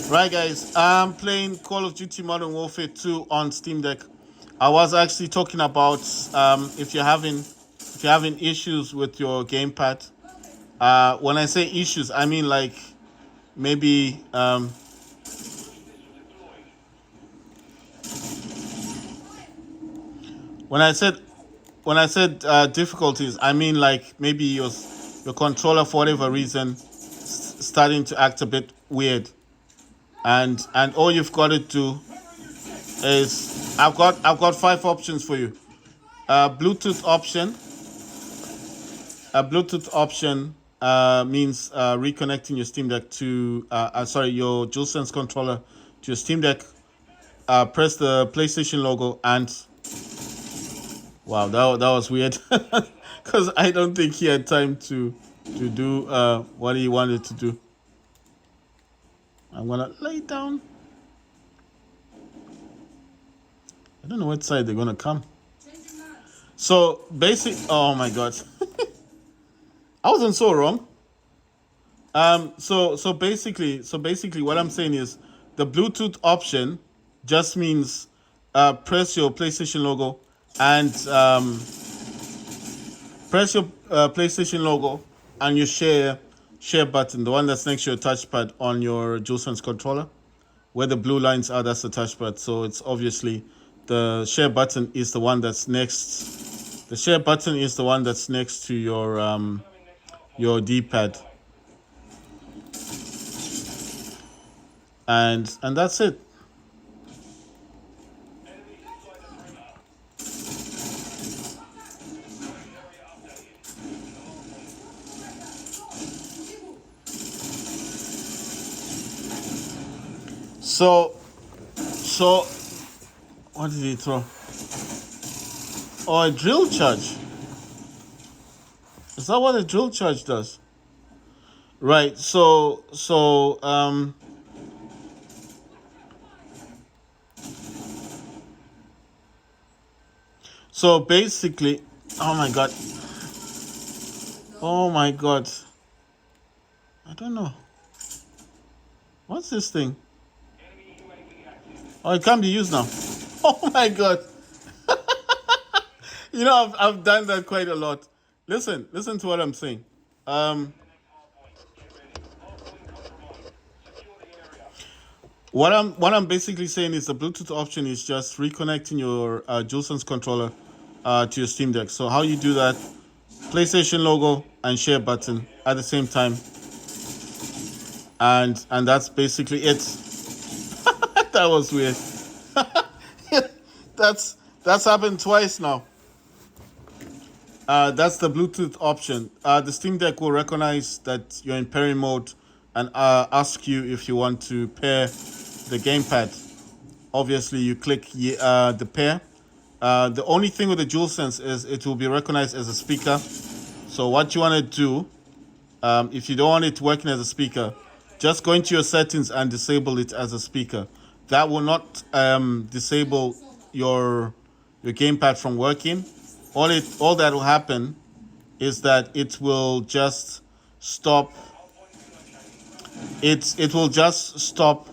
Right, guys. I'm playing Call of Duty Modern Warfare 2 on Steam Deck. I was actually talking about if you're having issues with your gamepad. When I say issues, I mean like maybe when I said difficulties, I mean like maybe your controller for whatever reason starting to act a bit weird, and all you've got to do is I've got five options for you. Bluetooth option. A Bluetooth option means reconnecting your Steam Deck to, sorry, your DualSense controller to your Steam Deck. Press the PlayStation logo and wow, that was weird because I don't think he had time to do what he wanted to do. I'm gonna lay down. I don't know what side they're gonna come. So basic. Oh my god, I wasn't so wrong. So basically, what I'm saying is the Bluetooth option just means press your PlayStation logo and press your PlayStation logo and your share button, the one that's next to your touchpad on your DualSense controller, where the blue lines are. That's the touchpad. So it's obviously the share button is the one that's next. The share button is the one that's next to your D-pad, and that's it. So what did he throw? Oh, a drill charge. Is that what a drill charge does? Right. So basically, oh my god, oh my god, I don't know what's this thing. Oh, it can't be used now. Oh my god, I've done that quite a lot. Listen to what I'm saying. Um, what I'm basically saying is the Bluetooth option is just reconnecting your DualSense controller to your Steam Deck. So how you do that? PlayStation logo and share button at the same time, and that's basically it. That was weird. That's happened twice now. That's the Bluetooth option. The Steam Deck will recognize that you're in pairing mode and ask you if you want to pair the gamepad. Obviously, you click the pair. The only thing with the DualSense is it will be recognized as a speaker. So what you want to do, if you don't want it working as a speaker, just go into your settings and disable it as a speaker. That will not disable your gamepad from working. All that will happen is that it will just stop. It will just stop.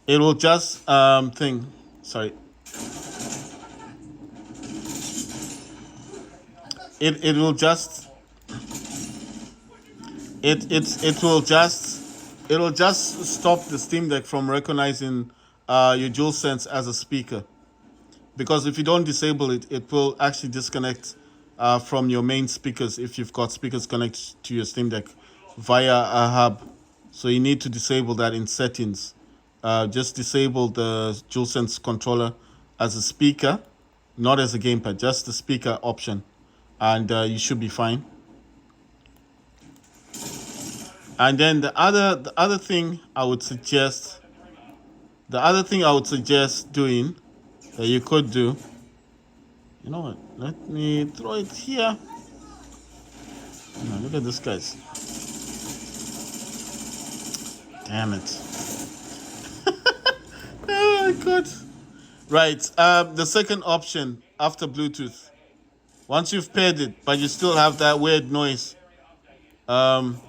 It will just thing. Sorry. It will just it will just stop the Steam Deck from recognizing your DualSense as a speaker, because if you don't disable it, it will actually disconnect from your main speakers if you've got speakers connected to your Steam Deck via a hub. So you need to disable that in settings. Just disable the DualSense controller as a speaker, not as a gamepad, just the speaker option, and you should be fine. And then the other thing I would suggest doing that you could do, you know what? Let me throw it here. Look at this, guys. Damn it. Oh my god. Right. The second option after Bluetooth. Once you've paired it, but you still have that weird noise. Um,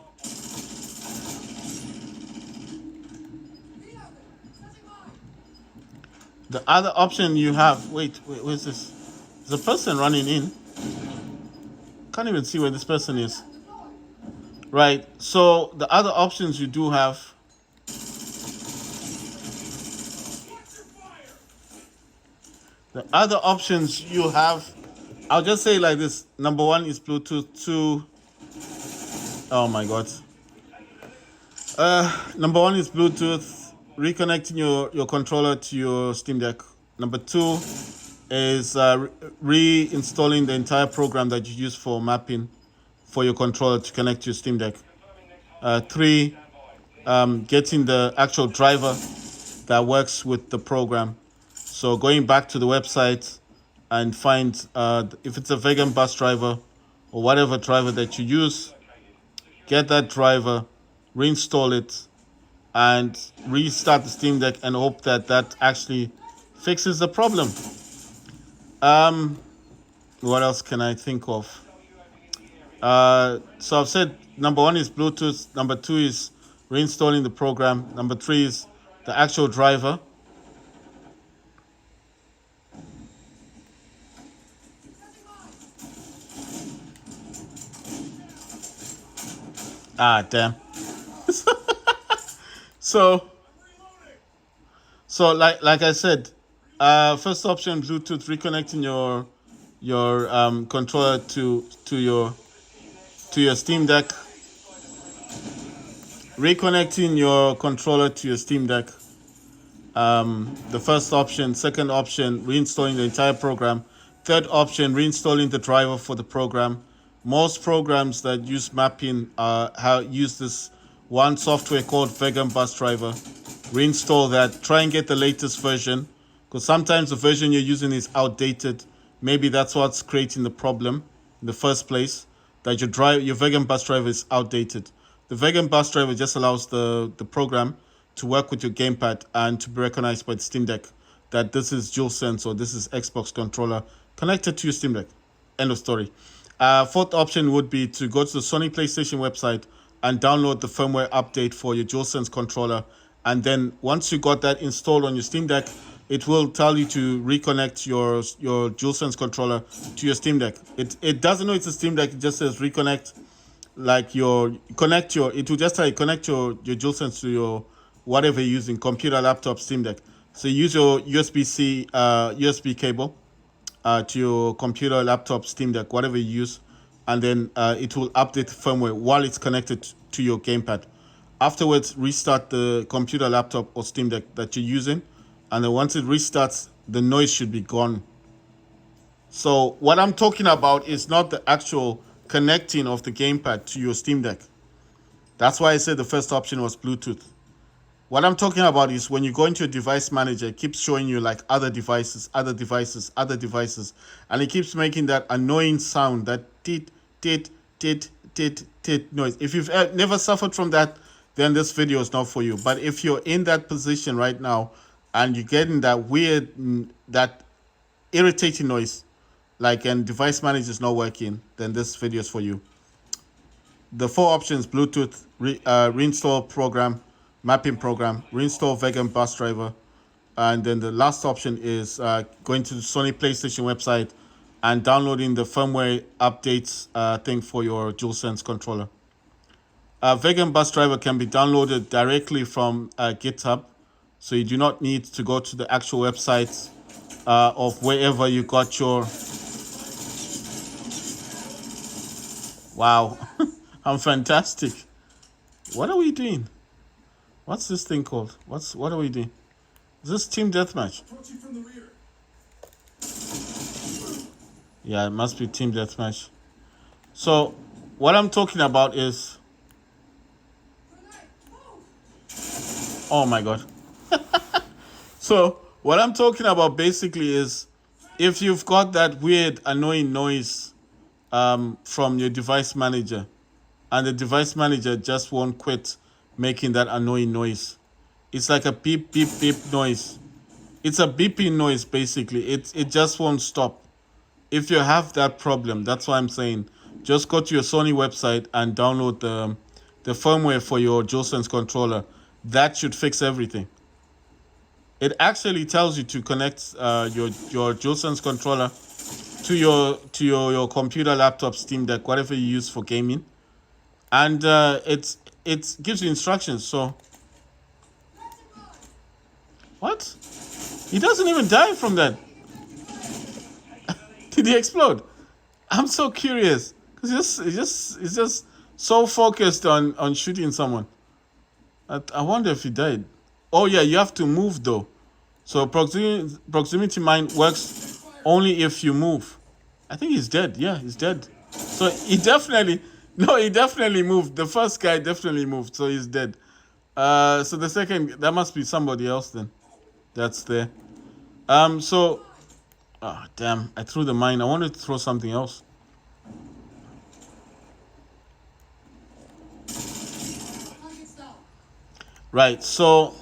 The other option you have, wait, where's this? There's a person running in. Can't even see where this person is. Right. So the other options you do have, I'll just say like this. Number one is Bluetooth. Two, oh my God. Number one is Bluetooth, reconnecting your controller to your Steam Deck. Number two is reinstalling the entire program that you use for mapping for your controller to connect to your Steam Deck. Three, getting the actual driver that works with the program. So going back to the website and find if it's a vegan bus driver or whatever driver that you use, get that driver, reinstall it, and restart the Steam Deck and hope that that actually fixes the problem. What else can I think of? So I've said number one is Bluetooth, number two is reinstalling the program, number three is the actual driver. Ah, damn. So like I said, first option Bluetooth, reconnecting your controller to your Steam Deck, reconnecting your controller to your Steam Deck. The first option. Second option, reinstalling the entire program. Third option, reinstalling the driver for the program. Most programs that use mapping use this one software called Vegan Bus Driver. Reinstall that. Try and get the latest version, because sometimes the version you're using is outdated. Maybe that's what's creating the problem in the first place, that your Vegan Bus Driver is outdated. The Vegan Bus Driver just allows the program to work with your gamepad and to be recognized by the Steam Deck that this is DualSense or this is Xbox controller connected to your Steam Deck. End of story. Fourth option would be to go to the Sony PlayStation website and download the firmware update for your DualSense controller. And then once you got that installed on your Steam Deck, it will tell you to reconnect your DualSense controller to your Steam Deck. It doesn't know it's a Steam Deck. It just says reconnect. It will just tell you connect your DualSense to your whatever you're using, computer, laptop, Steam Deck. So you use your USB-C USB cable to your computer, laptop, Steam Deck, whatever you use, and then it will update the firmware while it's connected to your gamepad. Afterwards, restart the computer, laptop, or Steam Deck that you're using, and then once it restarts, the noise should be gone. So what I'm talking about is not the actual connecting of the gamepad to your Steam Deck. That's why I said the first option was Bluetooth. What I'm talking about is when you go into your device manager, it keeps showing you like other devices, and it keeps making that annoying sound, that tit, tit, tit, tit, tit noise. If you've never suffered from that, then this video is not for you. But if you're in that position right now and you're getting that weird, that irritating noise, like and device manager is not working, then this video is for you. The four options: Bluetooth, reinstall program, mapping program, reinstall Vegan Bus Driver, and then the last option is going to the Sony PlayStation website and downloading the firmware updates thing for your DualSense controller. Vegan Bus Driver can be downloaded directly from GitHub, so you do not need to go to the actual website of wherever you got your... Wow, I'm fantastic. What are we doing? What's this thing called? What are we doing? Is this Team Deathmatch? Yeah, it must be Team Deathmatch. So, what I'm talking about is... Oh my God. So, what I'm talking about basically is if you've got that weird, annoying noise from your device manager, and the device manager just won't quit making that annoying noise. It's like a beep, beep, beep noise. It's a beeping noise, basically. It just won't stop. If you have that problem, that's why I'm saying, just go to your Sony website and download the firmware for your DualSense controller. That should fix everything. It actually tells you to connect your DualSense controller to your computer, laptop, Steam Deck, whatever you use for gaming, and it gives you instructions. So what? He doesn't even die from that. Did he explode? I'm so curious because it's just so focused on shooting someone. I wonder if he died. Oh yeah, you have to move though. So proximity mine works only if you move. I think he's dead. Yeah, he's dead. So he definitely no, he definitely moved. The first guy definitely moved, so he's dead. So the second that must be somebody else then. That's there. So damn, I threw the mine. I wanted to throw something else. Right, so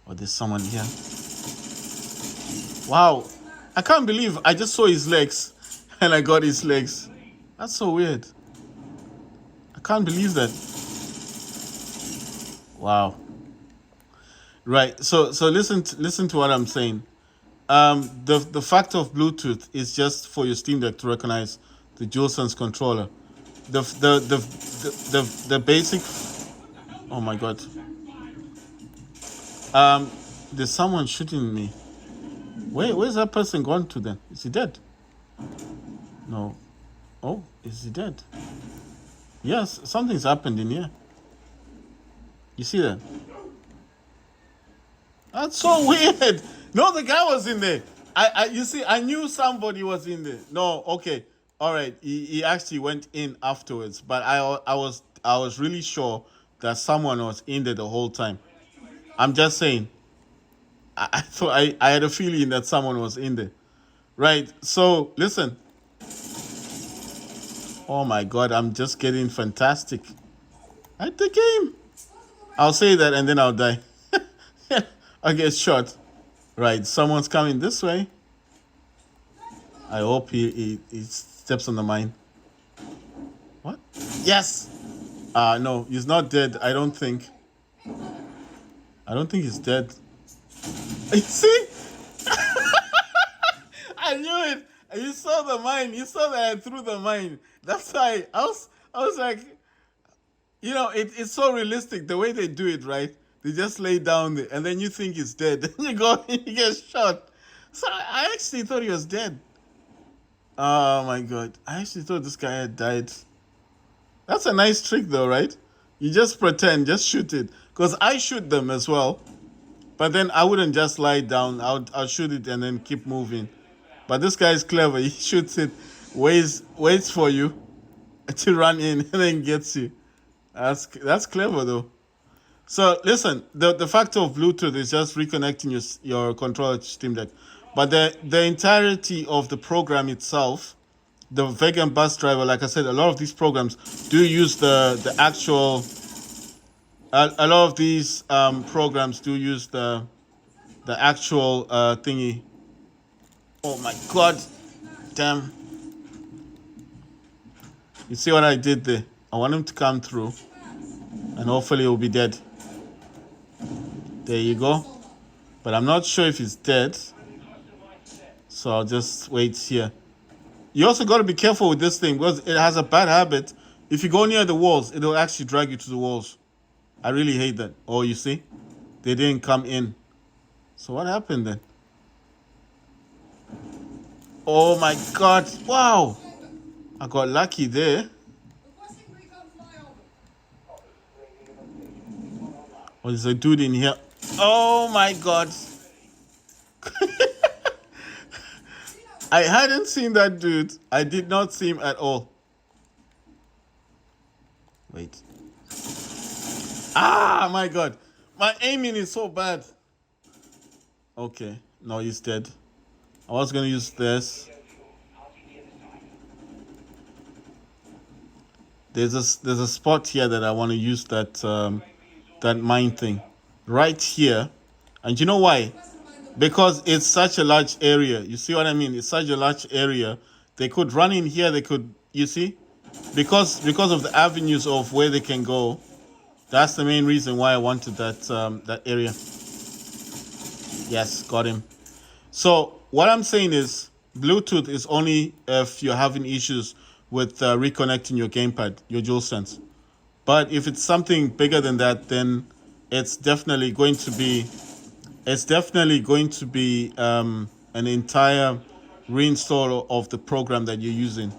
oh, there's someone here. Wow. I can't believe I just saw his legs and I got his legs. That's so weird. I can't believe that. Wow. Right. So listen to what I'm saying. The fact of Bluetooth is just for your Steam Deck to recognize the DualSense controller. The basic. Oh my god. There's someone shooting me. Where's that person gone to then? Is he dead? No. Oh, is he dead? Yes, something's happened in here. You see that? That's so weird. No, the guy was in there. You see, I knew somebody was in there. No, okay, all right. He actually went in afterwards, but I was really sure that someone was in there the whole time. I'm just saying. I thought I had a feeling that someone was in there. Right. So listen. Oh my god, I'm just getting fantastic at the game. I'll say that and then I'll die. I get shot. Right, someone's coming this way. I hope he steps on the mine. What? Yes! No, he's not dead, I don't think. I don't think he's dead. You see? I knew it! You saw the mine. You saw that I threw the mine. That's why I was like, it's so realistic the way they do it, right? They just lay down there, and then you think he's dead. Then you go and you get shot. So I actually thought he was dead. Oh my god! I actually thought this guy had died. That's a nice trick, though, right? You just pretend, just shoot it, because I shoot them as well. But then I wouldn't just lie down. I'll shoot it and then keep moving. But this guy is clever. He shoots it, waits for you to run in, and then gets you. That's clever though. So listen, the factor of Bluetooth is just reconnecting your controller to Steam Deck, but the entirety of the program itself, the Vegan bus driver, like I said, a lot of these programs do use the actual. A lot of these programs do use the actual thingy. Oh my god, damn! You see what I did there? I want him to come through, and hopefully he'll be dead. There you go. But I'm not sure if he's dead. So I'll just wait here. You also got to be careful with this thing because it has a bad habit. If you go near the walls, it'll actually drag you to the walls. I really hate that. Oh, you see? They didn't come in. So what happened then? Oh my god. Wow. I got lucky there. Oh, there's a dude in here. Oh my god. I hadn't seen that dude. I did not see him at all. Wait. Ah, my god. My aiming is so bad. Okay. No, he's dead. I was going to use this. There's a spot here that I want to use that mine thing. Right here. And you know why? Because it's such a large area. You see what I mean? It's such a large area. They could run in here. They could, you see? Because of the avenues of where they can go. That's the main reason why I wanted that area. Yes, got him. So what I'm saying is, Bluetooth is only if you're having issues with reconnecting your gamepad, your DualSense. But if it's something bigger than that, then it's definitely going to be an entire reinstall of the program that you're using.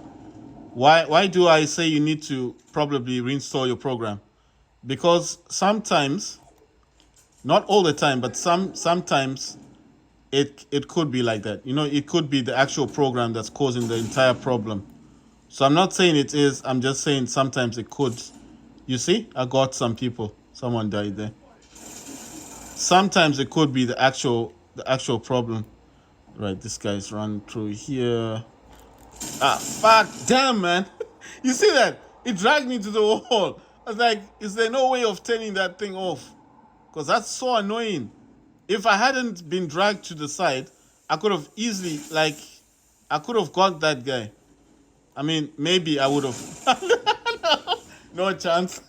Why do I say you need to probably reinstall your program? Because sometimes, not all the time, but sometimes it could be like that. It could be the actual program that's causing the entire problem. So I'm not saying it is. I'm just saying sometimes it could. You see, I got some people. Someone died there. Sometimes it could be the actual problem. Right, this guy's run through here. Ah, fuck, damn, man. You see that? It dragged me to the wall. I was like, is there no way of turning that thing off? Because that's so annoying. If I hadn't been dragged to the side, I could have easily, I could have got that guy. I mean, maybe I would have. No chance.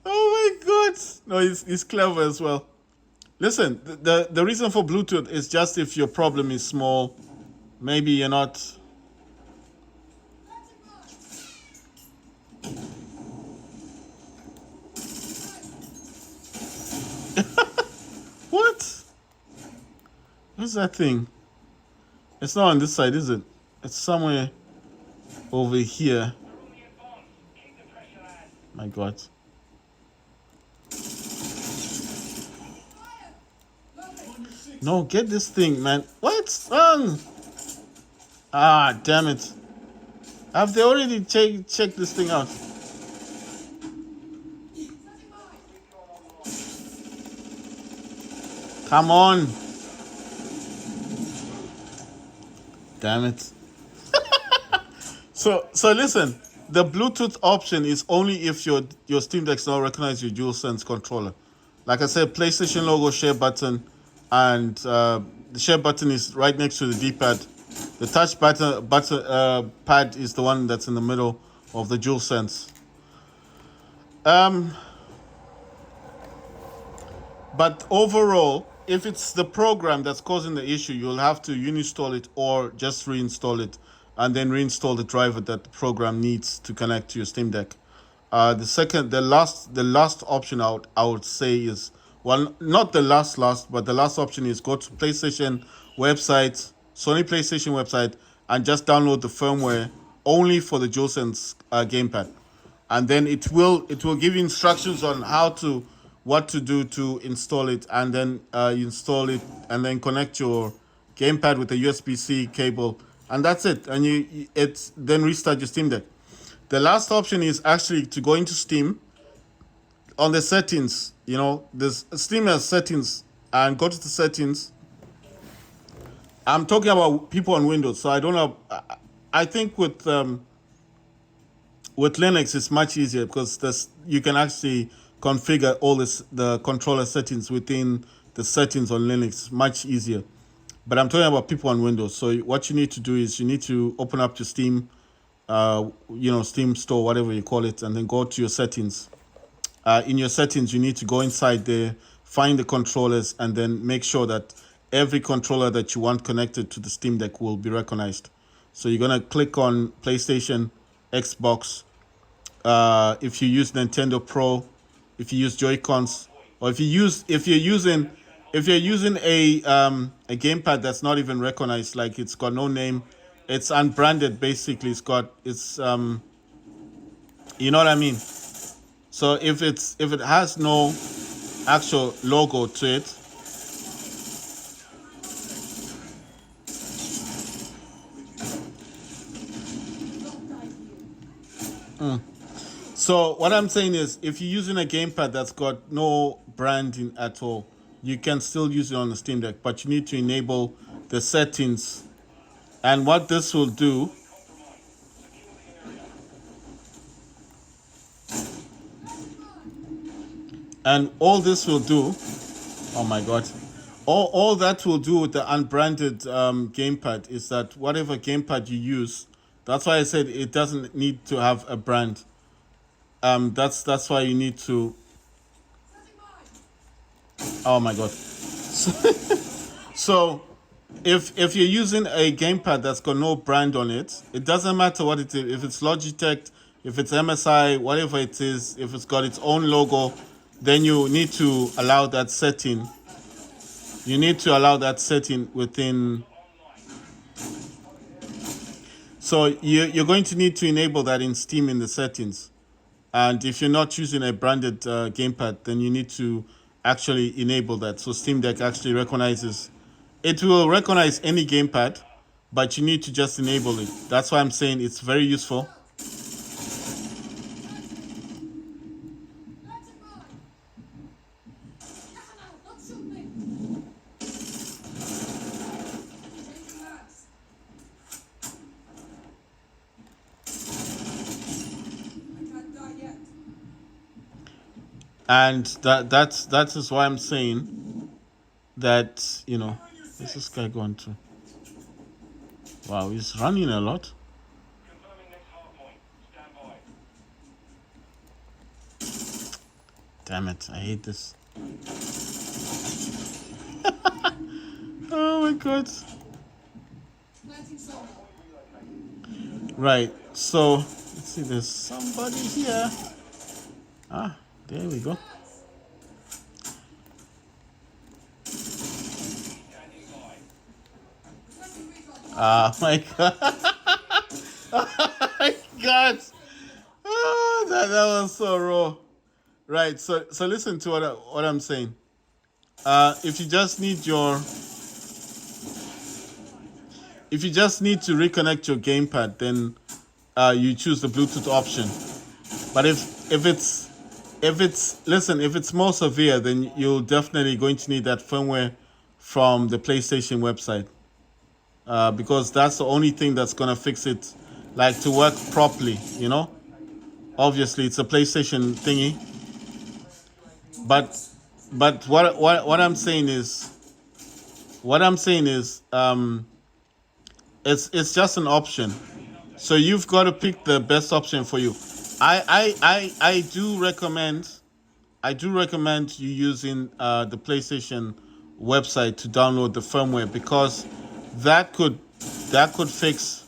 Oh my god. No, he's clever as well. Listen, the reason for Bluetooth is just if your problem is small, maybe you're not. What? What's that thing? It's not on this side, is it? It's somewhere over here. My god. No, get this thing, man. What's wrong? Ah, damn it. Have they already checked this thing out? Come on. Damn it. So listen, the Bluetooth option is only if your Steam Deck now recognize your DualSense controller. Like I said, PlayStation logo, share button, and the share button is right next to the D-pad. The touch pad is the one that's in the middle of the DualSense. But overall, if it's the program that's causing the issue, you'll have to uninstall it or just reinstall it, and then reinstall the driver that the program needs to connect to your Steam Deck. The last option I would say is, well, not the last, but the last option is go to PlayStation website, Sony PlayStation website, and just download the firmware only for the DualSense gamepad, and then it will give you instructions on what to do to install it, and then you install it, and then connect your gamepad with a USB-C cable, and that's it. And it then restart your Steam Deck. The last option is actually to go into Steam on the settings. This Steam has settings, and go to the settings. I'm talking about people on Windows, so I don't know. I think with Linux it's much easier because you can actually configure all the controller settings within the settings on Linux. Much easier. But I'm talking about people on Windows. So what you need to do is you need to open up to Steam, Steam Store, whatever you call it, and then go to your settings. In your settings, you need to go inside there, find the controllers, and then make sure that every controller that you want connected to the Steam Deck will be recognized. So you're gonna click on PlayStation, Xbox. If you use Nintendo Pro, if you use Joy-Cons, or if you're using a gamepad that's not even recognized, like it's got no name, it's unbranded basically. It's you know what I mean. So if it has no actual logo to it, so what I'm saying is, if you're using a gamepad that's got no branding at all, you can still use it on the Steam Deck, but you need to enable the settings. And what this will do, and all this will do, oh my god, all that will do with the unbranded gamepad is that whatever gamepad you use, that's why I said it doesn't need to have a brand. That's why you need to. Oh my god. So if you're using a gamepad that's got no brand on it, it doesn't matter what it is. If it's Logitech, if it's MSI, whatever it is, if it's got its own logo, then you need to allow that setting. You need to allow that setting within. So you're going to need to enable that in Steam in the settings. And if you're not using a branded gamepad, then you need to actually enable that. So Steam Deck actually recognizes. It will recognize any gamepad, but you need to just enable it. That's why I'm saying it's very useful. And that is why I'm saying that, where's this guy going to? Wow, he's running a lot. Damn it, I hate this. Oh my god. Right, so let's see, there's somebody here. Ah, there we go. Ah, my god. Oh my god. Oh, that was so raw. Right, so listen to what I'm saying. If you just need to reconnect your gamepad, then you choose the Bluetooth option. But if it's more severe, then you're definitely going to need that firmware from the PlayStation website, because that's the only thing that's gonna fix it, like to work properly. Obviously it's a PlayStation thingy, but what I'm saying is it's just an option. So you've got to pick the best option for you. I do recommend you using the PlayStation website to download the firmware, because that could fix.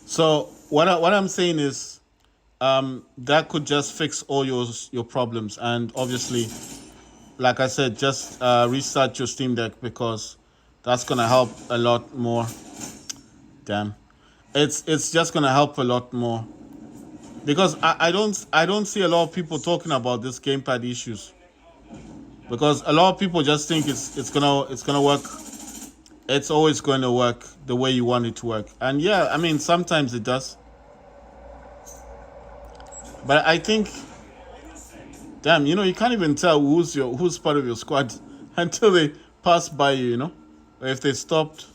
So what I'm saying is, that could just fix all your problems. And obviously, like I said, just restart your Steam Deck, because that's gonna help a lot more. Damn, it's just gonna help a lot more, because I don't see a lot of people talking about this gamepad issues, because a lot of people just think it's gonna work. It's always going to work the way you want it to work, and yeah, I mean sometimes it does, but I think, damn, you can't even tell who's part of your squad until they pass by you, or if they stopped.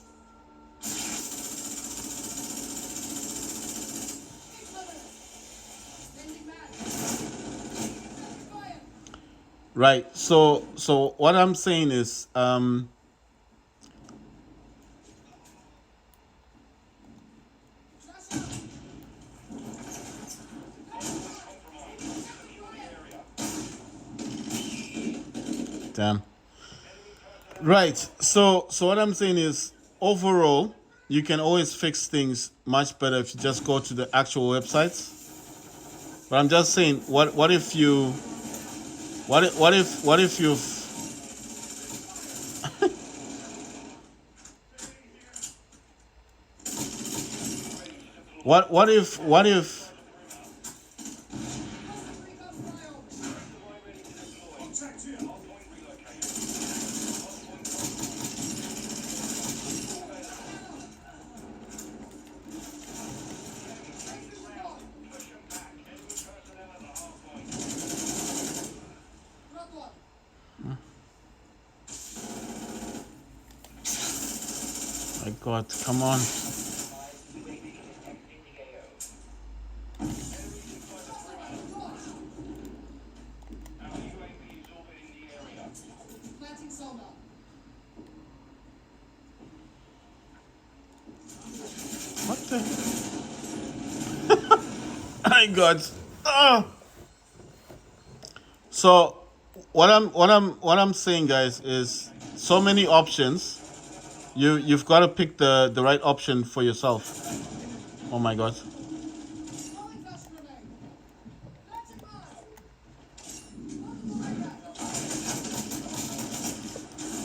Right. So what I'm saying is, damn. Right. So what I'm saying is, overall, you can always fix things much better if you just go to the actual websites. But I'm just saying, what if you've what if my god, come on. my God. Ah. So what I'm saying, guys, is so many options. You've got to pick the right option for yourself. Oh my God.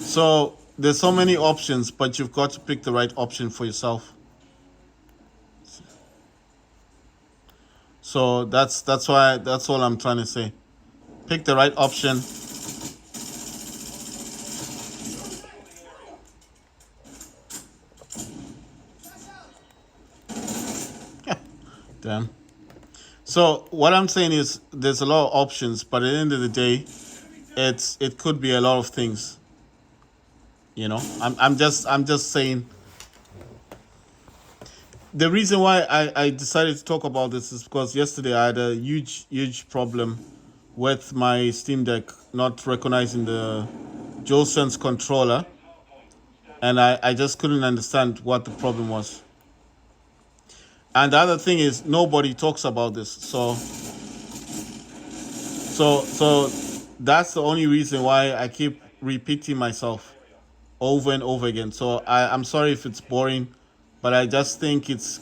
So there's so many options, but you've got to pick the right option for yourself. So that's all I'm trying to say. Pick the right option. Damn. So what I'm saying is there's a lot of options, but at the end of the day, it could be a lot of things. You know, I'm just saying the reason why I decided to talk about this is because yesterday I had a huge problem with my Steam Deck not recognizing the DualSense controller, and I just couldn't understand what the problem was. And the other thing is nobody talks about this, so that's the only reason why I keep repeating myself over and over again. So I'm sorry if it's boring, but I just think it's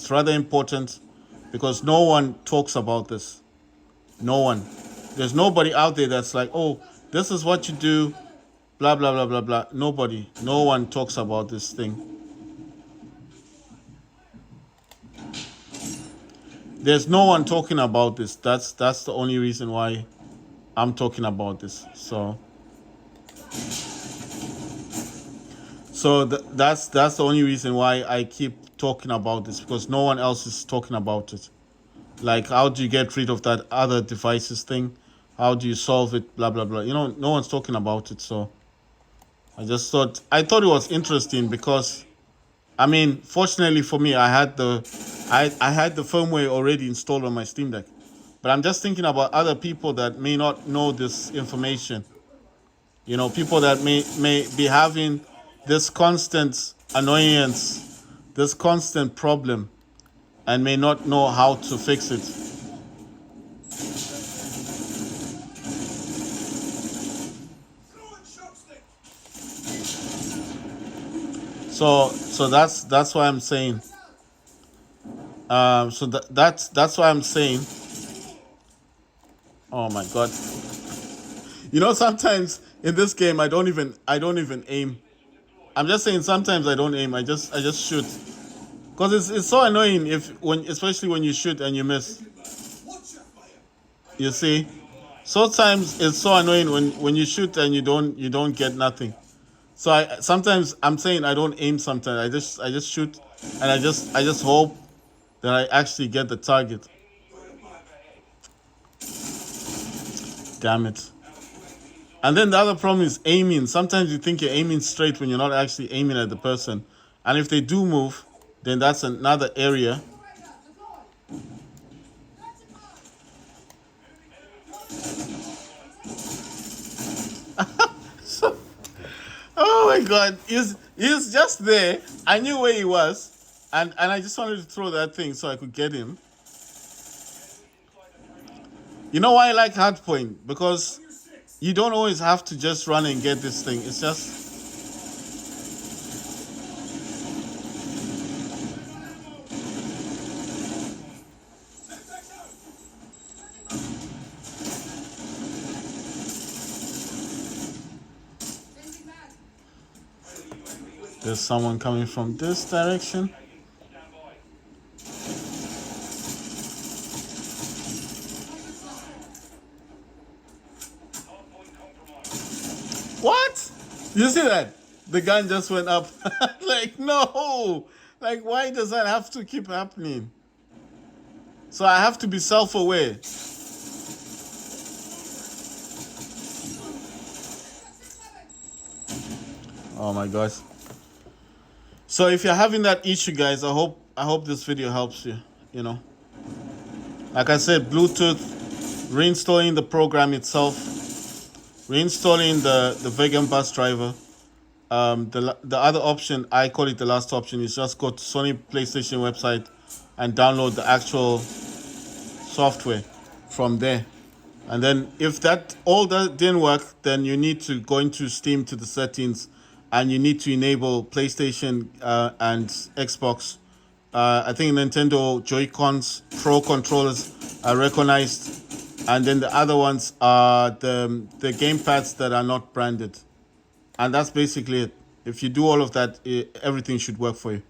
rather important because no one talks about this. No one. There's nobody out there that's like, oh, this is what you do, blah blah blah blah blah. Nobody. No one talks about this thing. There's no one talking about this. That's the only reason why I'm talking about this. That's the only reason why I keep talking about this, because no one else is talking about it. Like, how do you get rid of that other devices thing? How do you solve it? Blah blah blah. You know, no one's talking about it. So I thought it was interesting because, I mean, fortunately for me, I had the firmware already installed on my Steam Deck. But I'm just thinking about other people that may not know this information. You know, people that may be having this constant annoyance, this constant problem, and may not know how to fix it. So that's why I'm saying. That's why I'm saying. Oh my God! You know, sometimes in this game I don't even aim. I'm just saying sometimes I don't aim. I just shoot. Because it's so annoying especially when you shoot and you miss. You see? Sometimes it's so annoying when you shoot and you don't get nothing. So sometimes I'm saying I don't aim sometimes. I just shoot and I just hope that I actually get the target. Damn it. And then the other problem is aiming. Sometimes you think you're aiming straight when you're not actually aiming at the person. And if they do move, then that's another area. So, oh my God, he's just there. I knew where he was, and I just wanted to throw that thing so I could get him. You know why I like hardpoint? Because you don't always have to just run and get this thing. It's just there's someone coming from this direction. What? You see that? The gun just went up. Like, no. Like, why does that have to keep happening? So I have to be self-aware. Oh my gosh. So if you're having that issue, guys, I hope this video helps you, you know. Like I said, Bluetooth, reinstalling the program itself, reinstalling the Vegan bus driver. The other option, I call it the last option, is just go to Sony PlayStation website and download the actual software from there. And then if that all that didn't work, then you need to go into Steam to the settings, and you need to enable PlayStation and Xbox. I think Nintendo Joy-Cons Pro controllers are recognized, and then the other ones are the gamepads that are not branded, and that's basically it. If you do all of that, everything should work for you.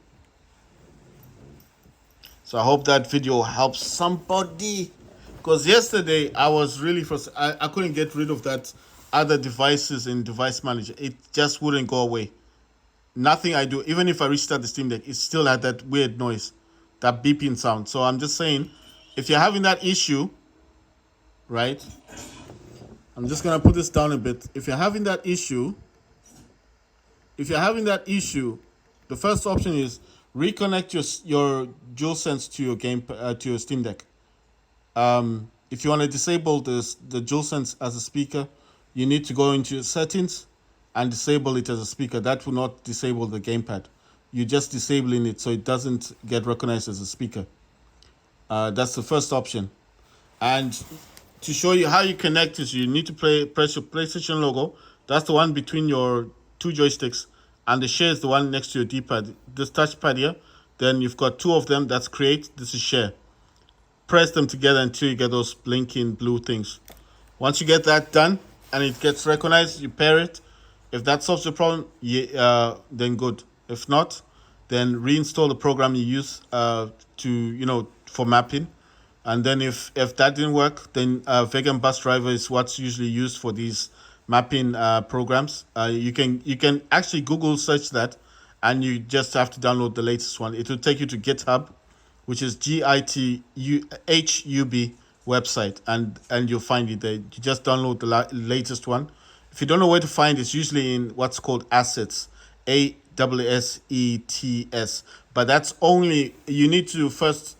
So I hope that video helps somebody. Because yesterday I was really frustrated. I couldn't get rid of that other devices in Device Manager. It just wouldn't go away. Nothing I do, even if I restart the Steam Deck, it still had that weird noise, that beeping sound. So I'm just saying, if you're having that issue, right? I'm just gonna put this down a bit. If you're having that issue, the first option is reconnect your DualSense to your to your Steam Deck. If you want to disable the DualSense as a speaker, you need to go into settings and disable it as a speaker. That will not disable the gamepad. You're just disabling it so it doesn't get recognized as a speaker. That's the first option. And to show you how you connect is you need to press your PlayStation logo. That's the one between your two joysticks, and the share is the one next to your D-pad. This touchpad here, then you've got two of them. That's create. This is share. Press them together until you get those blinking blue things. Once you get that done and it gets recognized, you pair it. If that solves the problem, then good. If not, then reinstall the program you use for mapping. And then if that didn't work, then Vegan Bus Driver is what's usually used for these mapping programs. You can actually Google search that, and you just have to download the latest one. It will take you to GitHub, which is GitHub website, and you'll find it there. You just download the latest one. If you don't know where to find it, it's usually in what's called assets, ASSETS. But that's only, you need to first,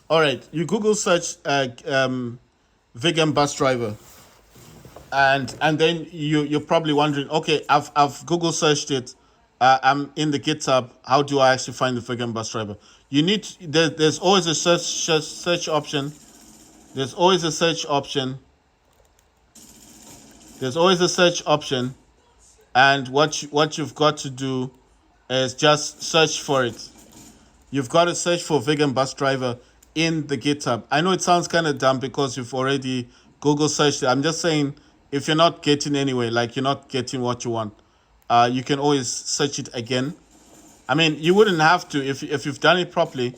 all right, you Google search Vegan Bus Driver. And then you're probably wondering, okay, I've Google searched it. I'm in the GitHub. How do I actually find the Vegan Bus Driver? You need there's always a search option. There's always a search option. And what you've got to do is just search for it. You've got to search for Vegan Bus Driver in the GitHub. I know it sounds kind of dumb because you've already Google searched it. I'm just saying, if you're not getting anywhere, like you're not getting what you want, you can always search it again. I mean, you wouldn't have to, if you've done it properly,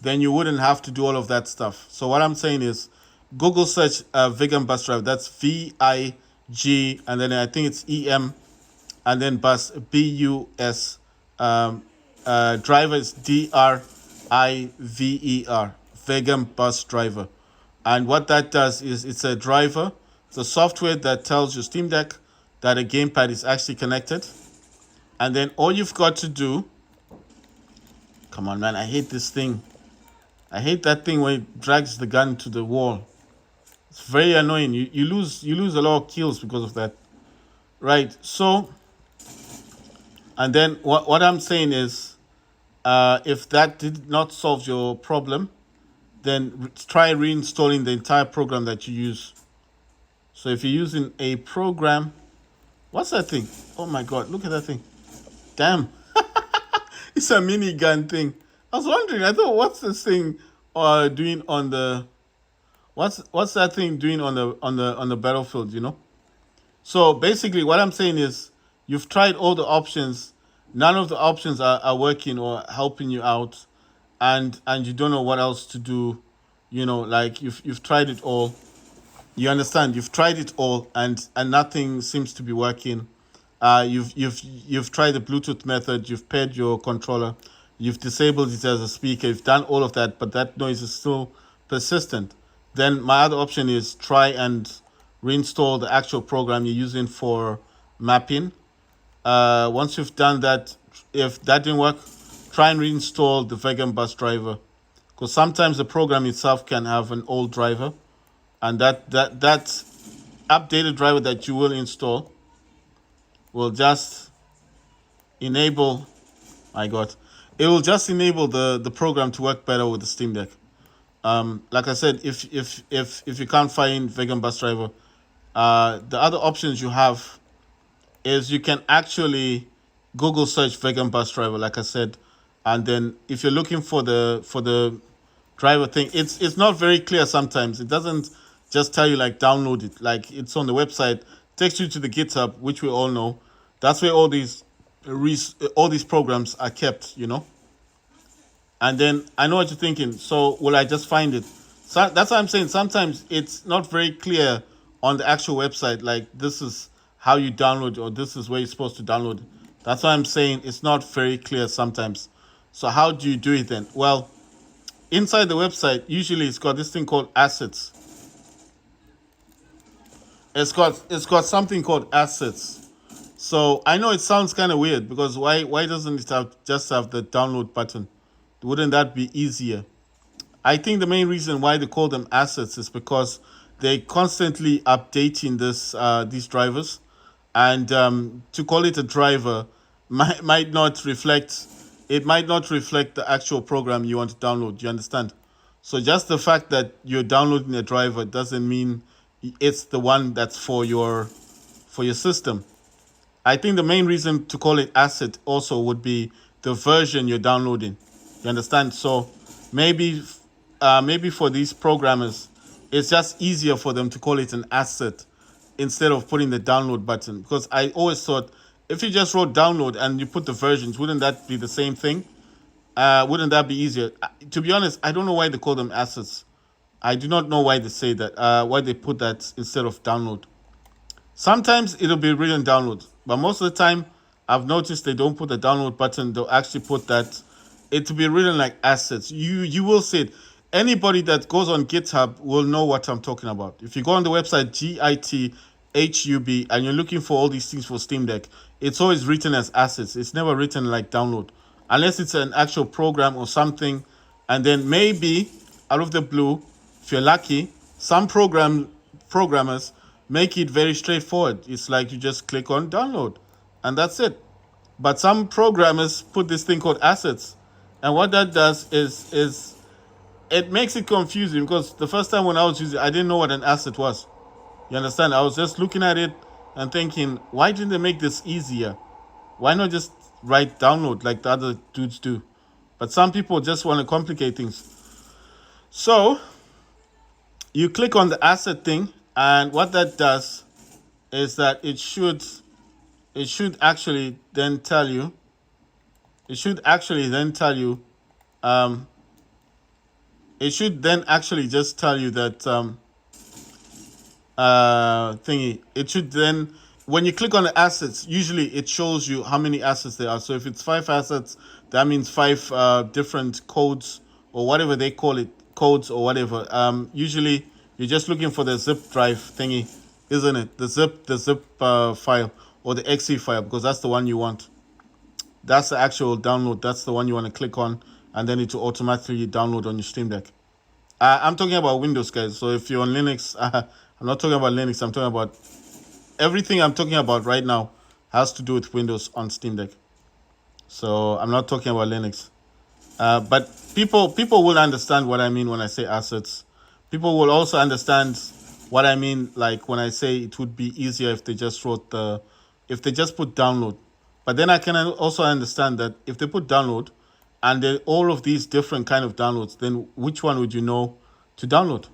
then you wouldn't have to do all of that stuff. So what I'm saying is, Google search Vegan Bus Driver. That's VIG, and then I think it's EM, and then bus, BUS. Driver is DRIVER, Vegan Bus Driver. And what that does is, it's a driver. It's a software that tells your Steam Deck that a gamepad is actually connected. And then all you've got to do, come on, man, I hate this thing. I hate that thing when it drags the gun to the wall. It's very annoying. You lose a lot of kills because of that. Right, so, and then what I'm saying is, if that did not solve your problem, then try reinstalling the entire program that you use. So if you're using a program, what's that thing? Oh my God, look at that thing. Damn. It's a minigun thing. I was wondering, I thought, what's this thing doing on the, what's that thing doing on the battlefield, you know? So basically what I'm saying is, you've tried all the options. None of the options are working or helping you out, and you don't know what else to do. You know, like you've tried it all. You understand? You've tried it all, and nothing seems to be working. You've tried the Bluetooth method. You've paired your controller. You've disabled it as a speaker. You've done all of that, but that noise is still persistent. Then my other option is try and reinstall the actual program you're using for mapping. Once you've done that, if that didn't work, try and reinstall the Vegan Bus Driver, because sometimes the program itself can have an old driver, and that updated driver that you will install will just enable, my God, it will just enable the program to work better with the Steam Deck. Like I said, if you can't find vegan bus driver, the other options you have is you can actually Google search vegan bus driver, like I said, and then if you're looking for the driver thing, it's not very clear sometimes. It doesn't just tell you like download it, like it's on the website, takes you to the GitHub, which we all know. That's where all these programs are kept, And then I know what you're thinking. So will I just find it? So that's what I'm saying. Sometimes it's not very clear on the actual website. Like this is how you download, or this is where you're supposed to download. That's why I'm saying it's not very clear sometimes. So how do you do it then? Well, inside the website, usually it's got this thing called assets. It's got something called assets. So I know it sounds kind of weird because why doesn't it just have the download button? Wouldn't that be easier? I think the main reason why they call them assets is because they constantly updating these drivers, and to call it a driver might not reflect. It might not reflect the actual program you want to download. You understand? So just the fact that you're downloading a driver doesn't mean it's the one that's for your system. I think the main reason to call it asset also would be the version you're downloading. You understand? So maybe maybe for these programmers, it's just easier for them to call it an asset instead of putting the download button. Because I always thought if you just wrote download and you put the versions, wouldn't that be the same thing? Wouldn't that be easier? To be honest, I don't know why they call them assets. I do not know why they say that, why they put that instead of download. Sometimes it'll be written download, but most of the time, I've noticed they don't put the download button. They'll actually put that. It will be written like assets. You will see it. Anybody that goes on GitHub will know what I'm talking about. If you go on the website GitHub and you're looking for all these things for Steam Deck, it's always written as assets. It's never written like download, unless it's an actual program or something. And then maybe out of the blue, if you're lucky, some programmers make it very straightforward. It's like you just click on download and that's it. But some programmers put this thing called assets. And what that does is it makes it confusing, because the first time when I was using it, I didn't know what an asset was. You understand? I was just looking at it and thinking, why didn't they make this easier? Why not just write download like the other dudes do? But some people just want to complicate things. So you click on the asset thing, and what that does is that it should actually then tell you. It should actually then tell you. It should then actually just tell you that thingy. It should then, when you click on the assets, usually it shows you how many assets there are. So if it's 5 assets, that means 5 different codes or whatever they call it, codes or whatever. Usually you're just looking for the zip drive thingy, isn't it? The zip file or the exe file, because that's the one you want. That's the actual download. That's the one you want to click on, and then it will automatically download on your Steam Deck. I'm talking about Windows, guys. So if you're on Linux, I'm not talking about Linux. I'm talking about everything I'm talking about right now has to do with Windows on Steam Deck. So I'm not talking about Linux. But people will understand what I mean when I say assets. People will also understand what I mean, like when I say it would be easier if they just put download. But then I can also understand that if they put download and then all of these different kind of downloads, then which one would you know to download?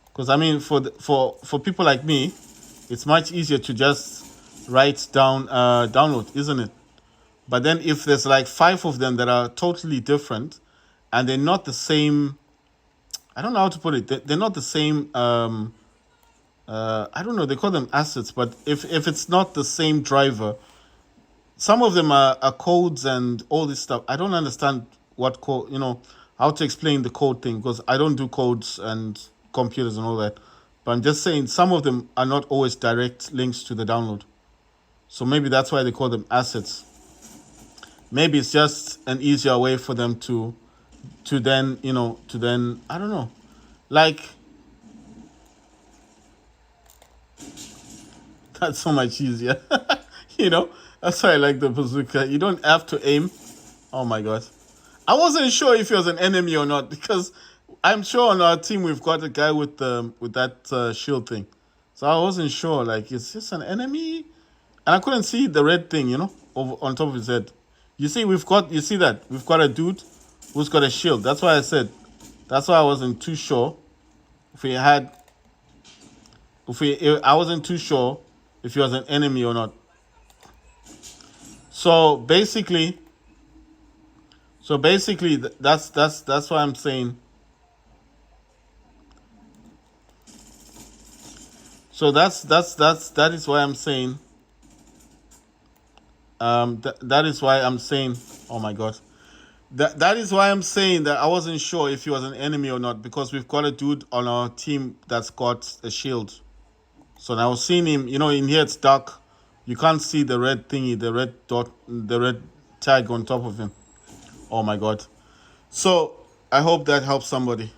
Because I mean, for people like me, it's much easier to just write down download, isn't it? But then if there's like 5 of them that are totally different and they're not the same, I don't know how to put it. They're not the same. I don't know. They call them assets, but if it's not the same driver, some of them are codes and all this stuff. I don't understand what code, how to explain the code thing, because I don't do codes and computers and all that. But I'm just saying some of them are not always direct links to the download. So maybe that's why they call them assets. Maybe it's just an easier way for them to then, I don't know. Like, that's so much easier. That's why I like the bazooka. You don't have to aim. Oh my God. I wasn't sure if he was an enemy or not, because I'm sure on our team we've got a guy with that shield thing. So I wasn't sure. Like, is this an enemy? And I couldn't see the red thing, over on top of his head. You see that we've got a dude who's got a shield. That's why I said. That's why I wasn't too sure if he had. I wasn't too sure if he was an enemy or not. So basically, that's why I'm saying. So that is why I'm saying. That is why I'm saying. Oh my God. That is why I'm saying that I wasn't sure if he was an enemy or not, because we've got a dude on our team that's got a shield. So now seeing him, in here it's dark. You can't see the red thingy, the red dot, the red tag on top of him. Oh my God. So I hope that helps somebody.